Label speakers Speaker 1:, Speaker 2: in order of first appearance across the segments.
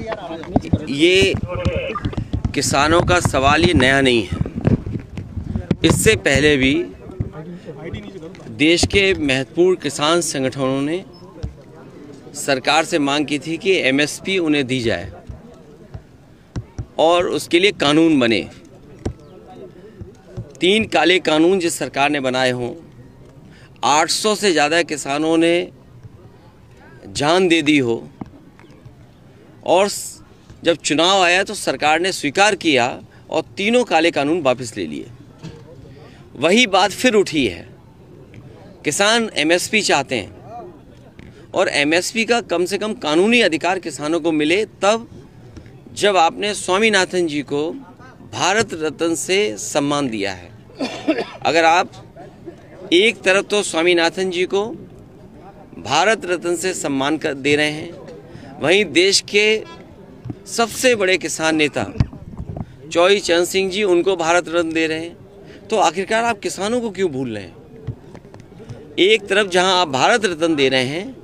Speaker 1: ये किसानों का सवाल ये नया नहीं है। इससे पहले भी देश के महत्वपूर्ण किसान संगठनों ने सरकार से मांग की थी कि एमएसपी उन्हें दी जाए और उसके लिए कानून बने। 3 काले कानून जिस सरकार ने बनाए हों, 800 से ज़्यादा किसानों ने जान दे दी हो और जब चुनाव आया तो सरकार ने स्वीकार किया और तीनों काले कानून वापस ले लिए। वही बात फिर उठी है। किसान एमएसपी चाहते हैं और एमएसपी का कम से कम कानूनी अधिकार किसानों को मिले, तब जब आपने स्वामीनाथन जी को भारत रत्न से सम्मान दिया है। अगर आप एक तरफ तो स्वामीनाथन जी को भारत रत्न से सम्मान कर दे रहे हैं, वहीं देश के सबसे बड़े किसान नेता चौधरी चरण सिंह जी उनको भारत रत्न दे रहे हैं, तो आखिरकार आप किसानों को क्यों भूल रहे हैं? एक तरफ जहां आप भारत रत्न दे रहे हैं,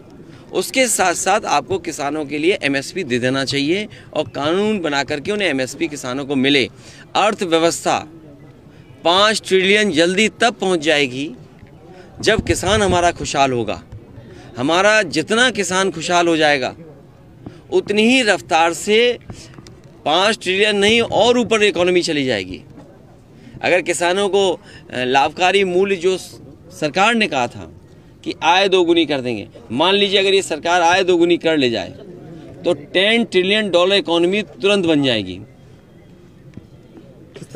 Speaker 1: उसके साथ साथ आपको किसानों के लिए एमएसपी दे देना चाहिए और कानून बना करके उन्हें एमएसपी किसानों को मिले। अर्थव्यवस्था 5 ट्रिलियन जल्दी तब पहुंच जाएगी जब किसान हमारा खुशहाल होगा। हमारा जितना किसान खुशहाल हो जाएगा, उतनी ही रफ्तार से 5 ट्रिलियन नहीं और ऊपर इकोनॉमी चली जाएगी। अगर किसानों को लाभकारी मूल्य जो सरकार ने कहा था कि आय दोगुनी कर देंगे, मान लीजिए अगर ये सरकार आय दोगुनी कर ले जाए तो $10 ट्रिलियन इकोनॉमी तुरंत बन जाएगी।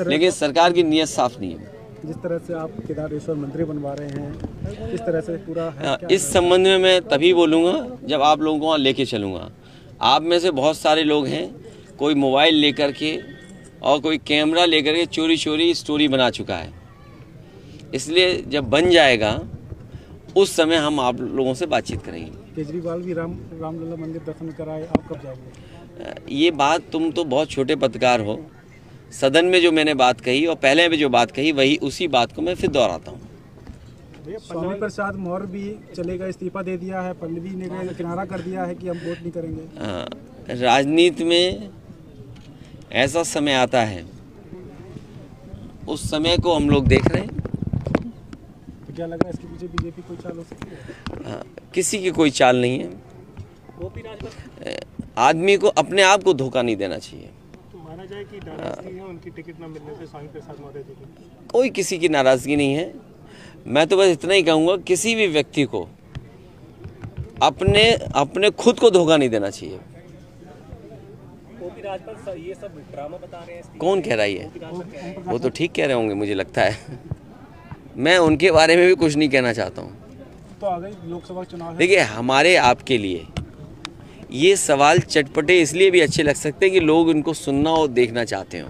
Speaker 1: लेकिन सरकार की नीयत साफ नहीं है।
Speaker 2: जिस तरह से आप केदारेश्वर मंत्री बनवा रहे हैं, इस तरह से पूरा है क्या?
Speaker 1: इस संबंध में मैं तभी बोलूँगा जब आप लोगों को वहाँ लेके चलूँगा। आप में से बहुत सारे लोग हैं, कोई मोबाइल लेकर के और कोई कैमरा लेकर के चोरी चोरी स्टोरी बना चुका है। इसलिए जब बन जाएगा उस समय हम आप लोगों से बातचीत करेंगे।
Speaker 2: केजरीवाल भी रामलला मंदिर दर्शन कराए, आप कब जाओगे?
Speaker 1: ये बात, तुम तो बहुत छोटे पत्रकार हो। सदन में जो मैंने बात कही और पहले में जो बात कही, वही उसी बात को मैं फिर दोहराता हूँ।
Speaker 2: स्वामी प्रसाद मौर्य भी चलेगा, इस्तीफा दे दिया है। पल्लवी ने किनारा कर दिया है कि हम वोट नहीं करेंगे।
Speaker 1: राजनीति में ऐसा समय आता है, उस समय को हम लोग देख रहे हैं।
Speaker 2: तो क्या लग रहा है इसके पीछे बीजेपी कोई चाल हो सकती है?
Speaker 1: किसी की कोई चाल नहीं है। आदमी को अपने आप को धोखा नहीं देना चाहिए।
Speaker 2: माना जाए कि नाराजगी है उनकी टिकट न मिलने से स्वामी प्रसाद मौर्य जी की।
Speaker 1: कोई किसी की नाराजगी नहीं है। मैं तो बस इतना ही कहूँगा, किसी भी व्यक्ति को अपने खुद को धोखा नहीं देना चाहिए।
Speaker 2: ये सब ड्रामा बता रहे हैं।
Speaker 1: कौन कह रहा है? वो तो ठीक कह रहे होंगे, मुझे लगता है। मैं उनके बारे में भी कुछ नहीं कहना चाहता हूँ।
Speaker 2: तो आ गई लोकसभा चुनाव।
Speaker 1: देखिए, हमारे आपके लिए ये सवाल चटपटे इसलिए भी अच्छे लग सकते हैं कि लोग इनको सुनना और देखना चाहते हो।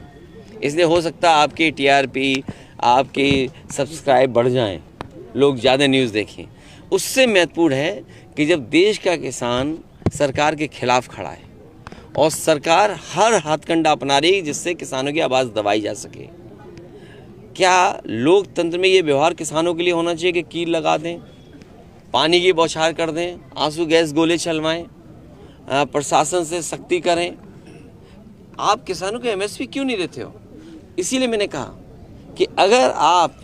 Speaker 1: इसलिए हो सकता है आपकी टीआरपी, आपके सब्सक्राइब बढ़ जाएं, लोग ज़्यादा न्यूज़ देखें। उससे महत्वपूर्ण है कि जब देश का किसान सरकार के खिलाफ खड़ा है और सरकार हर हथकंडा अपना रही है जिससे किसानों की आवाज़ दबाई जा सके। क्या लोकतंत्र में ये व्यवहार किसानों के लिए होना चाहिए कि कील लगा दें, पानी की बौछार कर दें, आंसू गैस गोले चलवाएं, प्रशासन से सख्ती करें? आप किसानों को एमएसपी क्यों नहीं देते हो? इसीलिए मैंने कहा कि अगर आप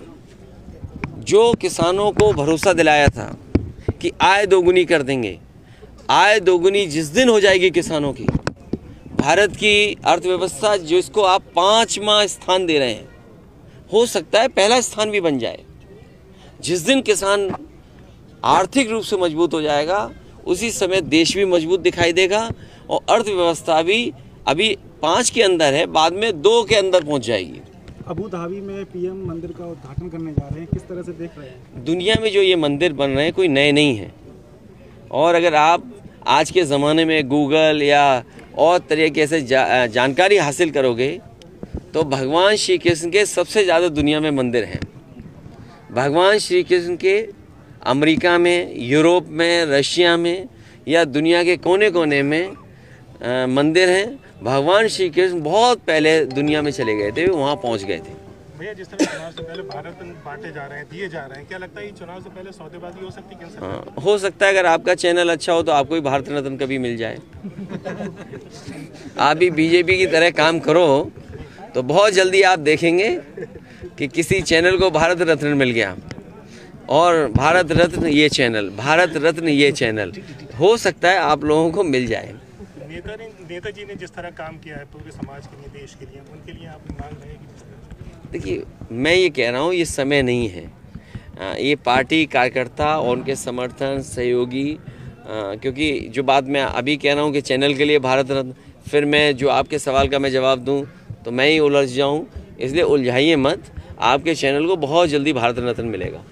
Speaker 1: जो किसानों को भरोसा दिलाया था कि आय दोगुनी कर देंगे, आय दोगुनी जिस दिन हो जाएगी किसानों की, भारत की अर्थव्यवस्था जिसको आप 5वां स्थान दे रहे हैं, हो सकता है पहला स्थान भी बन जाए। जिस दिन किसान आर्थिक रूप से मजबूत हो जाएगा, उसी समय देश भी मजबूत दिखाई देगा और अर्थव्यवस्था भी अभी 5 के अंदर है, बाद में 2 के अंदर पहुंच जाएगी।
Speaker 2: अबू धाबी में पीएम मंदिर का उद्घाटन करने जा रहे हैं, किस तरह से देख रहे हैं?
Speaker 1: दुनिया में जो ये मंदिर बन रहे हैं कोई नए नहीं हैं, और अगर आप आज के ज़माने में गूगल या और तरीके से जानकारी हासिल करोगे तो भगवान श्री कृष्ण के सबसे ज़्यादा दुनिया में मंदिर हैं। भगवान श्री कृष्ण के अमेरिका में, यूरोप में, रशिया में या दुनिया के कोने कोने में मंदिर हैं। भगवान श्री कृष्ण बहुत पहले दुनिया में चले गए थे, वहाँ पहुँच गए थे।
Speaker 3: भैया जिस तरह चुनाव से पहले भारत रत्न बांटे जा रहे हैं, दिए जा रहे हैं, क्या लगता है ये चुनाव से पहले सौदेबाजी हो सकती है?
Speaker 1: हाँ, हो सकता है। अगर आपका चैनल अच्छा हो तो आपको भी भारत रत्न कभी मिल जाए। आप भी बीजेपी की तरह काम करो तो बहुत जल्दी आप देखेंगे कि किसी चैनल को भारत रत्न मिल गया, और भारत रत्न ये चैनल, भारत रत्न ये चैनल, हो सकता है आप लोगों को मिल जाए।
Speaker 3: नेताजी ने जिस तरह काम किया है पूरे समाज के लिए, देश के लिए, उनके लिए आप मांग रहे हैं?
Speaker 1: देखिए, मैं ये कह रहा हूँ ये समय नहीं है। ये पार्टी कार्यकर्ता और उनके समर्थन सहयोगी, क्योंकि जो बात मैं अभी कह रहा हूँ कि चैनल के लिए भारत रत्न, फिर मैं जो आपके सवाल का मैं जवाब दूँ तो मैं ही उलझ जाऊँ, इसलिए उलझाइए मत। आपके चैनल को बहुत जल्दी भारत रत्न मिलेगा।